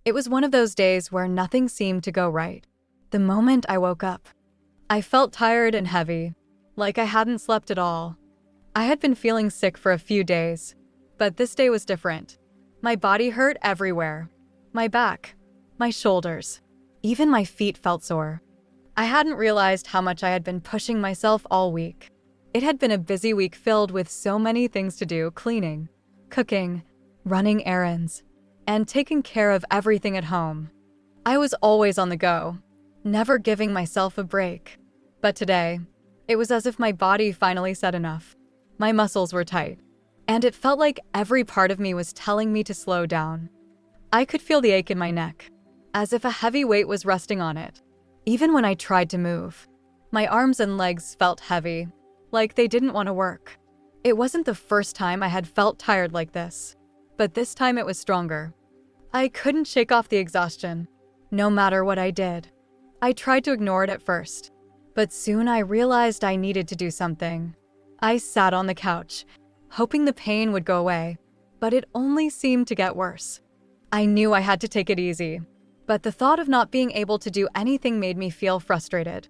It was one of those days where nothing seemed to go right. The moment I woke up, I felt tired and heavy, like I hadn't slept at all. I had been feeling sick for a few days, but this day was different. My body hurt everywhere. My back, my shoulders, even my feet felt sore. I hadn't realized how much I had been pushing myself all week. It had been a busy week filled with so many things to do: cleaning, cooking, running errands, and taking care of everything at home. I was always on the go, never giving myself a break. But today, it was as if my body finally said enough. My muscles were tight, and it felt like every part of me was telling me to slow down. I could feel the ache in my neck, as if a heavy weight was resting on it. Even when I tried to move, my arms and legs felt heavy, like they didn't want to work. It wasn't the first time I had felt tired like this, but this time it was stronger. I couldn't shake off the exhaustion, no matter what I did. I tried to ignore it at first, but soon I realized I needed to do something. I sat on the couch, hoping the pain would go away, but it only seemed to get worse. I knew I had to take it easy, but the thought of not being able to do anything made me feel frustrated.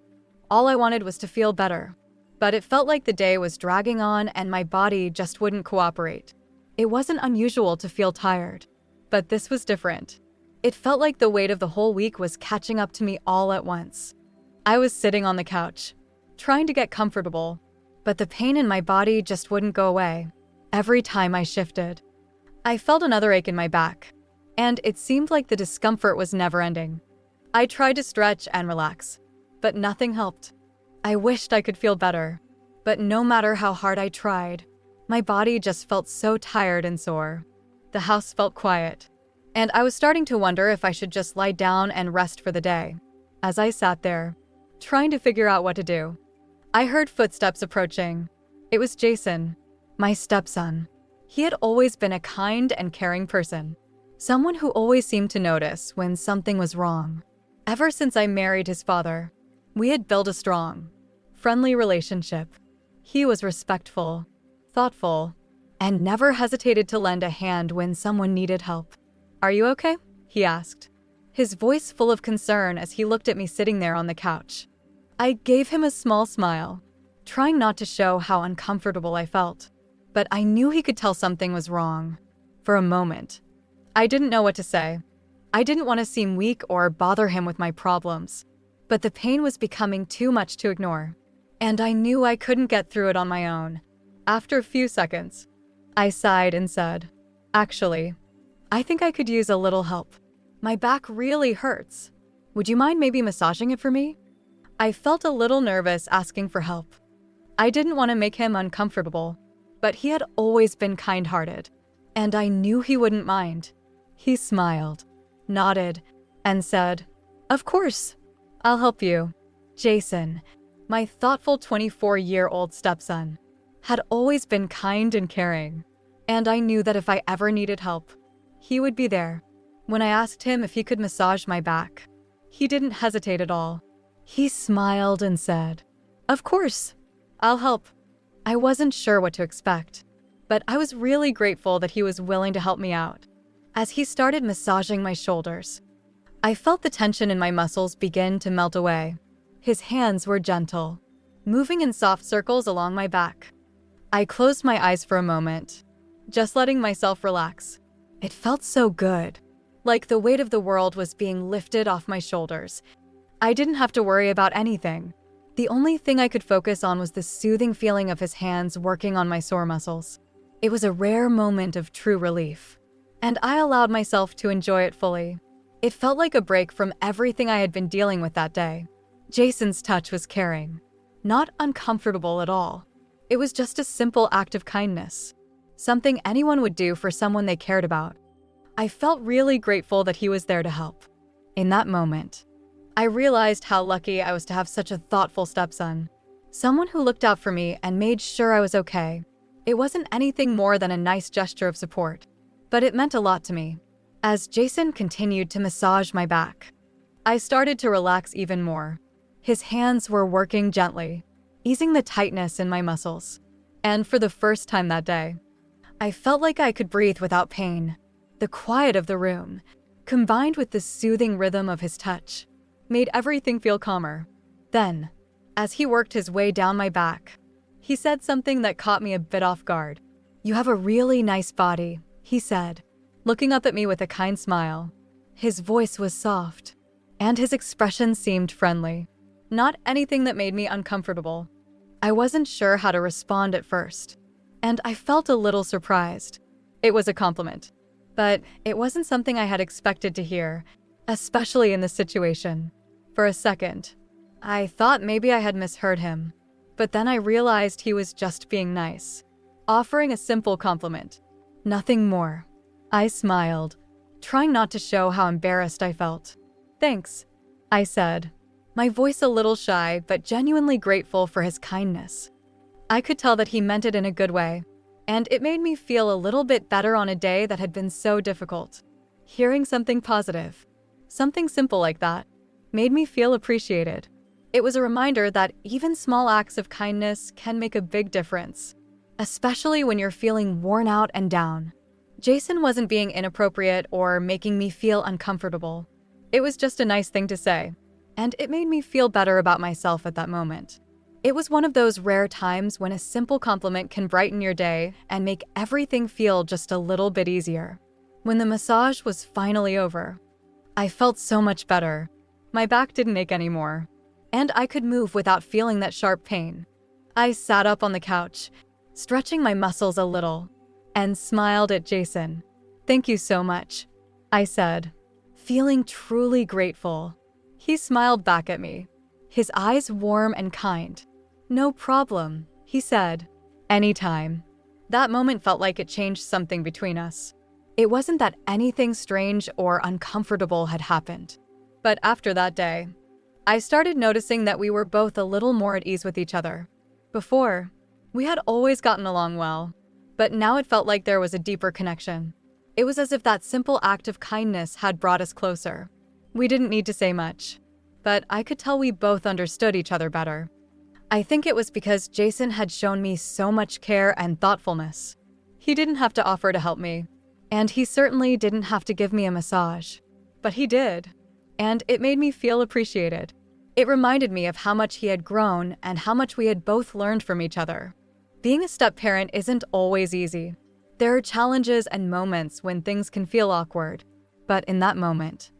All I wanted was to feel better, but it felt like the day was dragging on and my body just wouldn't cooperate. It wasn't unusual to feel tired, but this was different. It felt like the weight of the whole week was catching up to me all at once. I was sitting on the couch, trying to get comfortable, but the pain in my body just wouldn't go away. Every time I shifted, I felt another ache in my back, and it seemed like the discomfort was never ending. I tried to stretch and relax, but nothing helped. I wished I could feel better, but no matter how hard I tried, my body just felt so tired and sore. The house felt quiet, and I was starting to wonder if I should just lie down and rest for the day. As I sat there, trying to figure out what to do, I heard footsteps approaching. It was Jason, my stepson. He had always been a kind and caring person, someone who always seemed to notice when something was wrong. Ever since I married his father, we had built a strong, friendly relationship. He was respectful, thoughtful, and never hesitated to lend a hand when someone needed help. "Are you okay?" he asked, his voice full of concern as he looked at me sitting there on the couch. I gave him a small smile, trying not to show how uncomfortable I felt, but I knew he could tell something was wrong. For a moment, I didn't know what to say. I didn't want to seem weak or bother him with my problems, but the pain was becoming too much to ignore, and I knew I couldn't get through it on my own. After a few seconds, I sighed and said, "Actually, I think I could use a little help. My back really hurts. Would you mind maybe massaging it for me?" I felt a little nervous asking for help. I didn't want to make him uncomfortable, but he had always been kind-hearted, and I knew he wouldn't mind. He smiled, nodded, and said, "Of course, I'll help you." Jason, my thoughtful 24-year-old stepson, had always been kind and caring, and I knew that if I ever needed help, he would be there. When I asked him if he could massage my back, he didn't hesitate at all. He smiled and said, "Of course, I'll help." I wasn't sure what to expect, but I was really grateful that he was willing to help me out. As he started massaging my shoulders, I felt the tension in my muscles begin to melt away. His hands were gentle, moving in soft circles along my back. I closed my eyes for a moment, just letting myself relax. It felt so good, like the weight of the world was being lifted off my shoulders. I didn't have to worry about anything. The only thing I could focus on was the soothing feeling of his hands working on my sore muscles. It was a rare moment of true relief, and I allowed myself to enjoy it fully. It felt like a break from everything I had been dealing with that day. Jason's touch was caring, not uncomfortable at all. It was just a simple act of kindness, something anyone would do for someone they cared about. I felt really grateful that he was there to help. In that moment, I realized how lucky I was to have such a thoughtful stepson, someone who looked out for me and made sure I was okay. It wasn't anything more than a nice gesture of support, but it meant a lot to me. As Jason continued to massage my back, I started to relax even more. His hands were working gently, easing the tightness in my muscles. And for the first time that day, I felt like I could breathe without pain. The quiet of the room, combined with the soothing rhythm of his touch, made everything feel calmer. Then, as he worked his way down my back, he said something that caught me a bit off guard. "You have a really nice body," he said, looking up at me with a kind smile. His voice was soft, and his expression seemed friendly. Not anything that made me uncomfortable. I wasn't sure how to respond at first, and I felt a little surprised. It was a compliment, but it wasn't something I had expected to hear, especially in this situation. For a second, I thought maybe I had misheard him, but then I realized he was just being nice, offering a simple compliment. Nothing more. I smiled, trying not to show how embarrassed I felt. "Thanks," I said, my voice a little shy but genuinely grateful for his kindness. I could tell that he meant it in a good way, and it made me feel a little bit better on a day that had been so difficult. Hearing something positive, something simple like that, made me feel appreciated. It was a reminder that even small acts of kindness can make a big difference, especially when you're feeling worn out and down. Jason wasn't being inappropriate or making me feel uncomfortable. It was just a nice thing to say, and it made me feel better about myself at that moment. It was one of those rare times when a simple compliment can brighten your day and make everything feel just a little bit easier. When the massage was finally over, I felt so much better. My back didn't ache anymore, and I could move without feeling that sharp pain. I sat up on the couch, stretching my muscles a little, and smiled at Jason. "Thank you so much," I said, feeling truly grateful. He smiled back at me, his eyes warm and kind. "No problem," he said. "Anytime." That moment felt like it changed something between us. It wasn't that anything strange or uncomfortable had happened. But after that day, I started noticing that we were both a little more at ease with each other. Before, we had always gotten along well, but now it felt like there was a deeper connection. It was as if that simple act of kindness had brought us closer. We didn't need to say much, but I could tell we both understood each other better. I think it was because Jason had shown me so much care and thoughtfulness. He didn't have to offer to help me, and he certainly didn't have to give me a massage, but he did, and it made me feel appreciated. It reminded me of how much he had grown and how much we had both learned from each other. Being a step-parent isn't always easy. There are challenges and moments when things can feel awkward, but in that moment,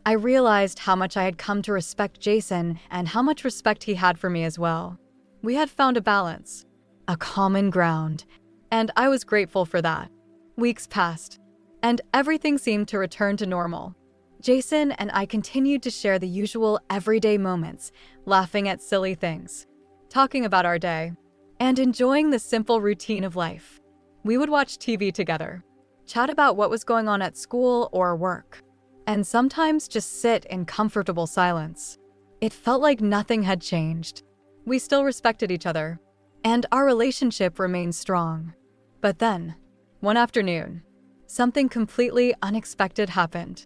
I realized how much I had come to respect Jason and how much respect he had for me as well. We had found a balance, a common ground, and I was grateful for that. Weeks passed, and everything seemed to return to normal. Jason and I continued to share the usual everyday moments, laughing at silly things, talking about our day, and enjoying the simple routine of life. We would watch TV together, chat about what was going on at school or work, and sometimes just sit in comfortable silence. It felt like nothing had changed. We still respected each other, and our relationship remained strong. But then, one afternoon, something completely unexpected happened.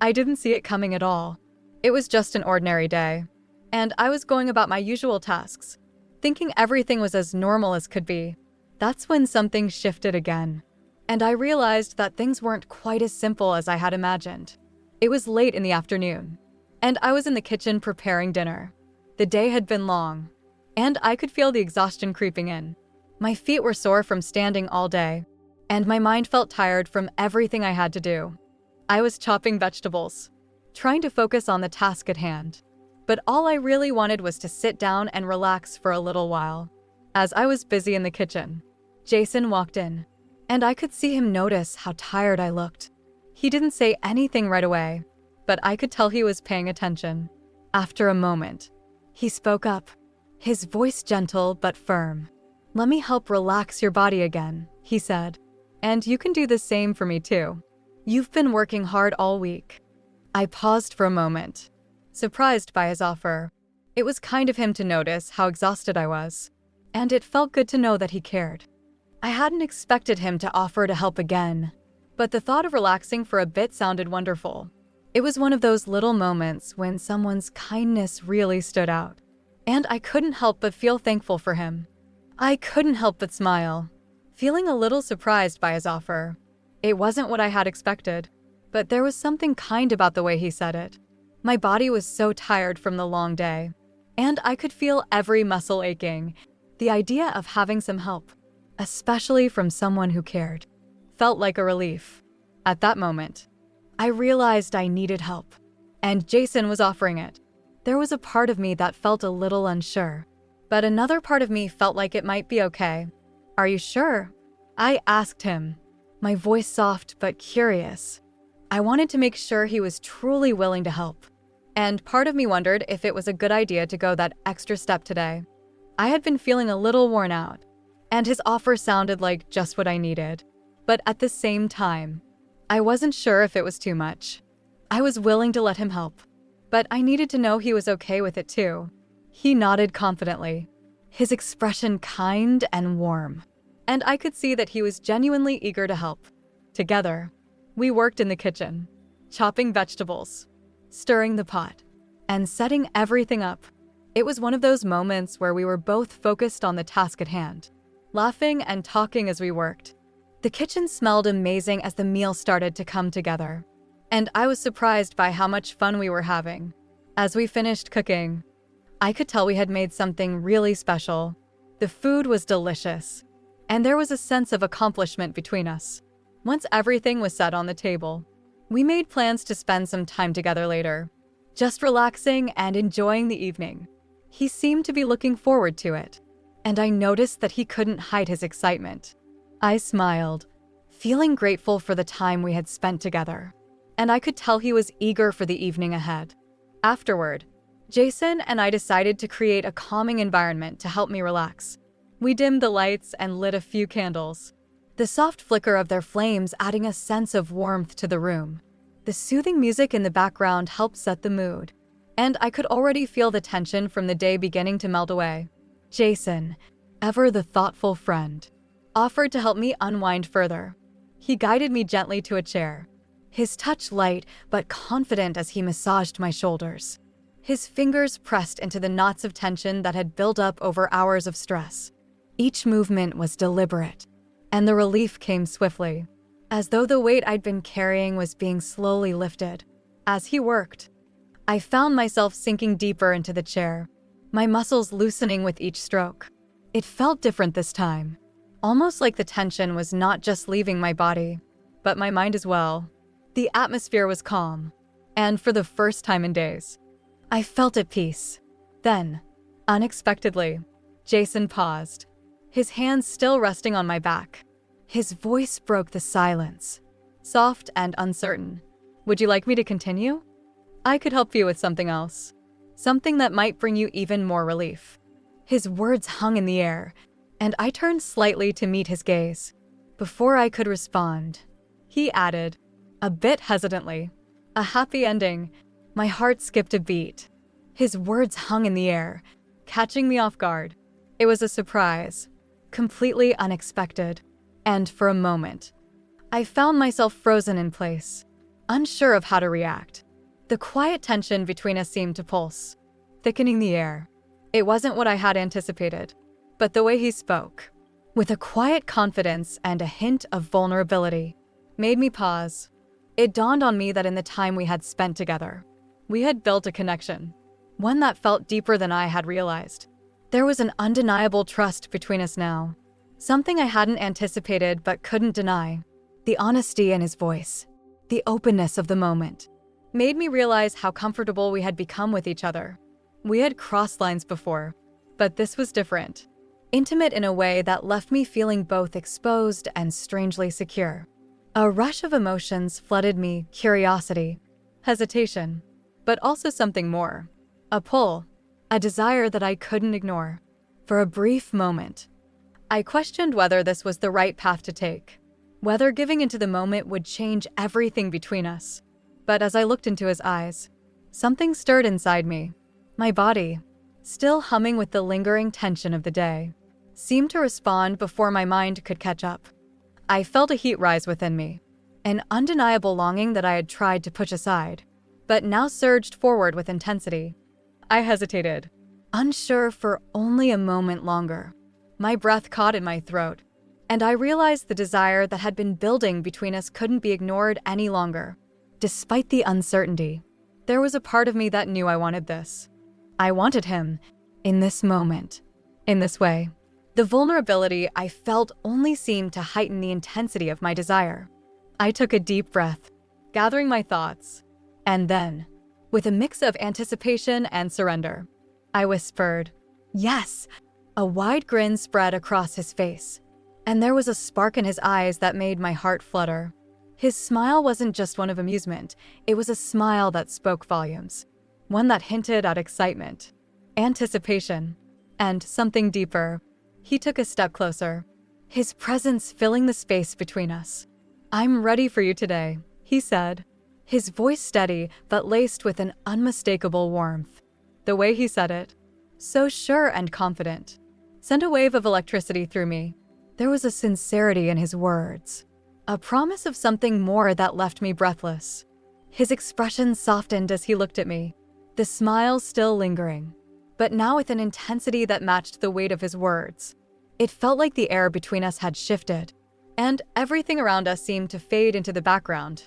I didn't see it coming at all. It was just an ordinary day, and I was going about my usual tasks, thinking everything was as normal as could be. That's when something shifted again, and I realized that things weren't quite as simple as I had imagined. It was late in the afternoon, and I was in the kitchen preparing dinner. The day had been long, and I could feel the exhaustion creeping in. My feet were sore from standing all day, and my mind felt tired from everything I had to do. I was chopping vegetables, trying to focus on the task at hand, but all I really wanted was to sit down and relax for a little while. As I was busy in the kitchen, Jason walked in, and I could see him notice how tired I looked. He didn't say anything right away, but I could tell he was paying attention. After a moment, he spoke up, his voice gentle but firm. "Let me help relax your body again," he said. "And you can do the same for me too. You've been working hard all week." I paused for a moment, surprised by his offer. It was kind of him to notice how exhausted I was, and it felt good to know that he cared. I hadn't expected him to offer to help again, but the thought of relaxing for a bit sounded wonderful. It was one of those little moments when someone's kindness really stood out, and I couldn't help but feel thankful for him. I couldn't help but smile, feeling a little surprised by his offer. It wasn't what I had expected, but there was something kind about the way he said it. My body was so tired from the long day, and I could feel every muscle aching. The idea of having some help, especially from someone who cared, felt like a relief. At that moment, I realized I needed help, and Jason was offering it. There was a part of me that felt a little unsure, but another part of me felt like it might be okay. "Are you sure?" I asked him, my voice soft but curious. I wanted to make sure he was truly willing to help, and part of me wondered if it was a good idea to go that extra step today. I had been feeling a little worn out, and his offer sounded like just what I needed. But at the same time, I wasn't sure if it was too much. I was willing to let him help, but I needed to know he was okay with it too. He nodded confidently, his expression kind and warm, and I could see that he was genuinely eager to help. Together, we worked in the kitchen, chopping vegetables, stirring the pot, and setting everything up. It was one of those moments where we were both focused on the task at hand, laughing and talking as we worked. The kitchen smelled amazing as the meal started to come together, and I was surprised by how much fun we were having. As we finished cooking, I could tell we had made something really special. The food was delicious, and there was a sense of accomplishment between us. Once everything was set on the table, we made plans to spend some time together later, just relaxing and enjoying the evening. He seemed to be looking forward to it, and I noticed that he couldn't hide his excitement. I smiled, feeling grateful for the time we had spent together, and I could tell he was eager for the evening ahead. Afterward, Jason and I decided to create a calming environment to help me relax. We dimmed the lights and lit a few candles, the soft flicker of their flames adding a sense of warmth to the room. The soothing music in the background helped set the mood, and I could already feel the tension from the day beginning to melt away. Jason, ever the thoughtful friend, offered to help me unwind further. He guided me gently to a chair, his touch light but confident as he massaged my shoulders. His fingers pressed into the knots of tension that had built up over hours of stress. Each movement was deliberate, and the relief came swiftly, as though the weight I'd been carrying was being slowly lifted. As he worked, I found myself sinking deeper into the chair, my muscles loosening with each stroke. It felt different this time, almost like the tension was not just leaving my body, but my mind as well. The atmosphere was calm, and for the first time in days, I felt at peace. Then, unexpectedly, Jason paused, his hands still resting on my back. His voice broke the silence, soft and uncertain. "Would you like me to continue? I could help you with something else, something that might bring you even more relief." His words hung in the air, and I turned slightly to meet his gaze. Before I could respond, he added, a bit hesitantly, "A happy ending." My heart skipped a beat. His words hung in the air, catching me off guard. It was a surprise, completely unexpected, and for a moment, I found myself frozen in place, unsure of how to react. The quiet tension between us seemed to pulse, thickening the air. It wasn't what I had anticipated, but the way he spoke, with a quiet confidence and a hint of vulnerability, made me pause. It dawned on me that in the time we had spent together, we had built a connection, one that felt deeper than I had realized. There was an undeniable trust between us now, something I hadn't anticipated but couldn't deny. The honesty in his voice, the openness of the moment, made me realize how comfortable we had become with each other. We had crossed lines before, but this was different, intimate in a way that left me feeling both exposed and strangely secure. A rush of emotions flooded me: curiosity, hesitation, but also something more. A pull, a desire that I couldn't ignore. For a brief moment, I questioned whether this was the right path to take, whether giving into the moment would change everything between us. But as I looked into his eyes, something stirred inside me. My body, still humming with the lingering tension of the day, seemed to respond before my mind could catch up. I felt a heat rise within me, an undeniable longing that I had tried to push aside, but now surged forward with intensity. I hesitated, unsure for only a moment longer. My breath caught in my throat, and I realized the desire that had been building between us couldn't be ignored any longer. despite the uncertainty. There was a part of me that knew I wanted this. I wanted him, in this moment, in this way. The vulnerability I felt only seemed to heighten the intensity of my desire. I took a deep breath, gathering my thoughts, and then, with a mix of anticipation and surrender, I whispered, "Yes!" A wide grin spread across his face, and there was a spark in his eyes that made my heart flutter. His smile wasn't just one of amusement, it was a smile that spoke volumes. One that hinted at excitement, anticipation, and something deeper. He took a step closer, his presence filling the space between us. "I'm ready for you today," he said, his voice steady but laced with an unmistakable warmth. The way he said it, so sure and confident, sent a wave of electricity through me. There was a sincerity in his words, a promise of something more that left me breathless. His expression softened as he looked at me, the smile still lingering, but now with an intensity that matched the weight of his words. It felt like the air between us had shifted, and everything around us seemed to fade into the background.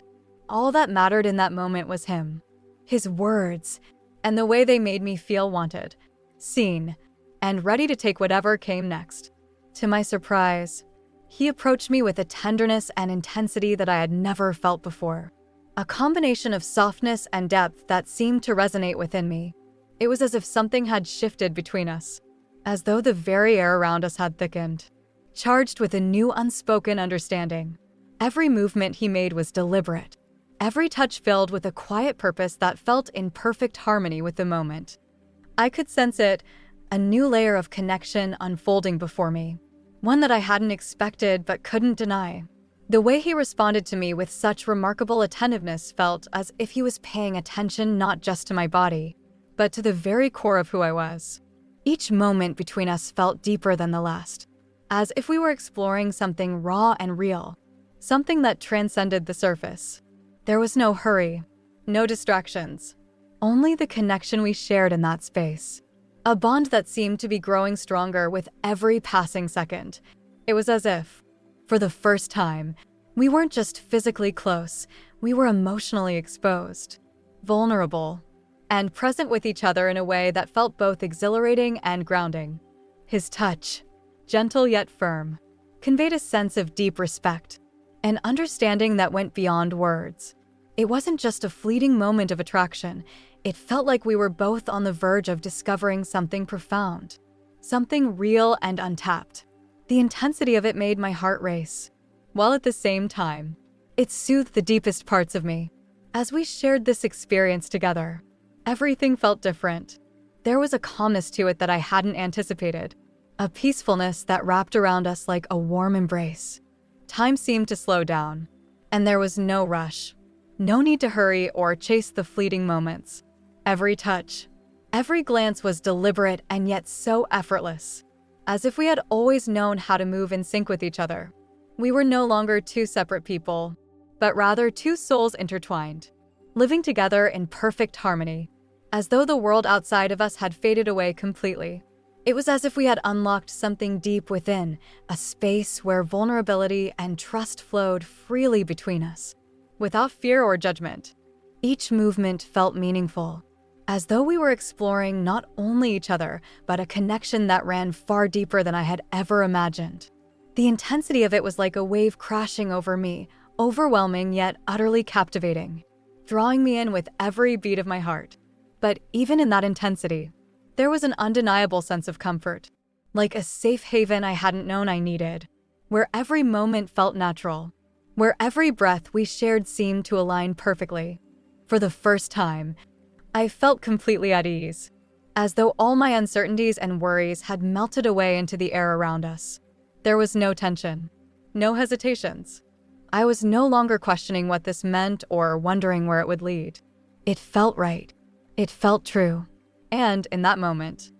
All that mattered in that moment was him, his words, and the way they made me feel wanted, seen, and ready to take whatever came next. To my surprise, he approached me with a tenderness and intensity that I had never felt before. A combination of softness and depth that seemed to resonate within me. It was as if something had shifted between us, as though the very air around us had thickened, charged with a new unspoken understanding. Every movement he made was deliberate, every touch filled with a quiet purpose that felt in perfect harmony with the moment. I could sense it, a new layer of connection unfolding before me, one that I hadn't expected but couldn't deny. The way he responded to me with such remarkable attentiveness felt as if he was paying attention not just to my body, but to the very core of who I was. Each moment between us felt deeper than the last, as if we were exploring something raw and real, something that transcended the surface. There was no hurry, no distractions, only the connection we shared in that space. A bond that seemed to be growing stronger with every passing second. It was as if, for the first time, we weren't just physically close, we were emotionally exposed, vulnerable, and present with each other in a way that felt both exhilarating and grounding. His touch, gentle yet firm, conveyed a sense of deep respect, an understanding that went beyond words. It wasn't just a fleeting moment of attraction. It felt like we were both on the verge of discovering something profound, something real and untapped. The intensity of it made my heart race, while at the same time, it soothed the deepest parts of me. As we shared this experience together, everything felt different. There was a calmness to it that I hadn't anticipated, a peacefulness that wrapped around us like a warm embrace. Time seemed to slow down, and there was no rush, no need to hurry or chase the fleeting moments. Every touch, every glance was deliberate and yet so effortless, as if we had always known how to move in sync with each other. We were no longer two separate people, but rather two souls intertwined, living together in perfect harmony, as though the world outside of us had faded away completely. It was as if we had unlocked something deep within, a space where vulnerability and trust flowed freely between us, without fear or judgment. Each movement felt meaningful, as though we were exploring not only each other, but a connection that ran far deeper than I had ever imagined. The intensity of it was like a wave crashing over me, overwhelming yet utterly captivating, drawing me in with every beat of my heart. But even in that intensity, there was an undeniable sense of comfort, like a safe haven I hadn't known I needed, where every moment felt natural, where every breath we shared seemed to align perfectly. For the first time, I felt completely at ease, as though all my uncertainties and worries had melted away into the air around us. There was no tension, no hesitations. I was no longer questioning what this meant or wondering where it would lead. It felt right. It felt true. And in that moment,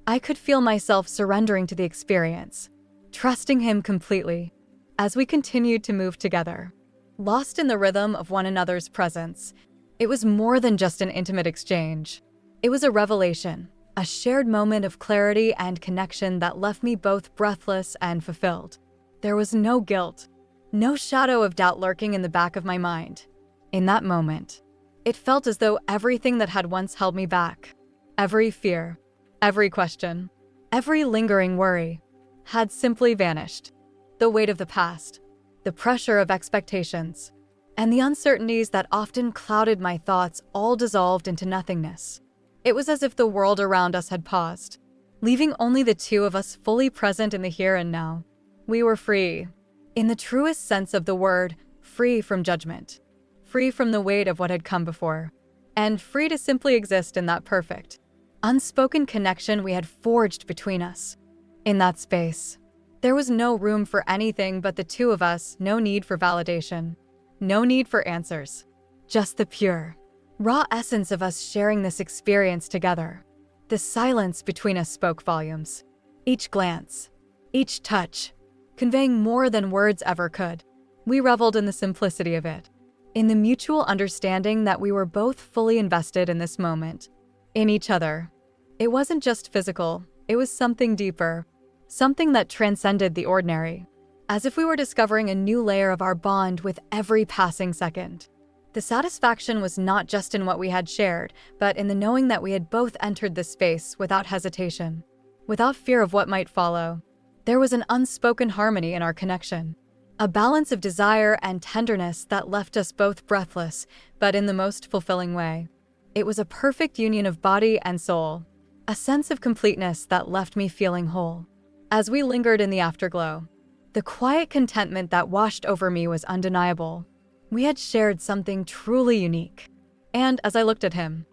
I could feel myself surrendering to the experience, trusting him completely as we continued to move together. Lost in the rhythm of one another's presence, it was more than just an intimate exchange. It was a revelation, a shared moment of clarity and connection that left me both breathless and fulfilled. There was no guilt, no shadow of doubt lurking in the back of my mind. In that moment, it felt as though everything that had once held me back, every fear, every question, every lingering worry, had simply vanished. The weight of the past, the pressure of expectations, and the uncertainties that often clouded my thoughts all dissolved into nothingness. It was as if the world around us had paused, leaving only the two of us fully present in the here and now. We were free, in the truest sense of the word, free from judgment, free from the weight of what had come before, and free to simply exist in that perfect, unspoken connection we had forged between us. In that space, there was no room for anything but the two of us, no need for validation, no need for answers, just the pure, raw essence of us sharing this experience together. The silence between us spoke volumes. Each glance, each touch, conveying more than words ever could. We reveled in the simplicity of it, in the mutual understanding that we were both fully invested in this moment, in each other. It wasn't just physical, it was something deeper, something that transcended the ordinary, as if we were discovering a new layer of our bond with every passing second. The satisfaction was not just in what we had shared, but in the knowing that we had both entered this space without hesitation, without fear of what might follow. There was an unspoken harmony in our connection, a balance of desire and tenderness that left us both breathless, but in the most fulfilling way. It was a perfect union of body and soul, a sense of completeness that left me feeling whole. As we lingered in the afterglow, the quiet contentment that washed over me was undeniable. We had shared something truly unique. And as I looked at him,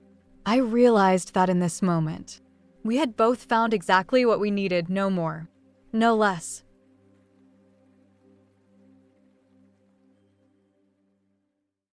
I realized that in this moment, we had both found exactly what we needed, no more, no less.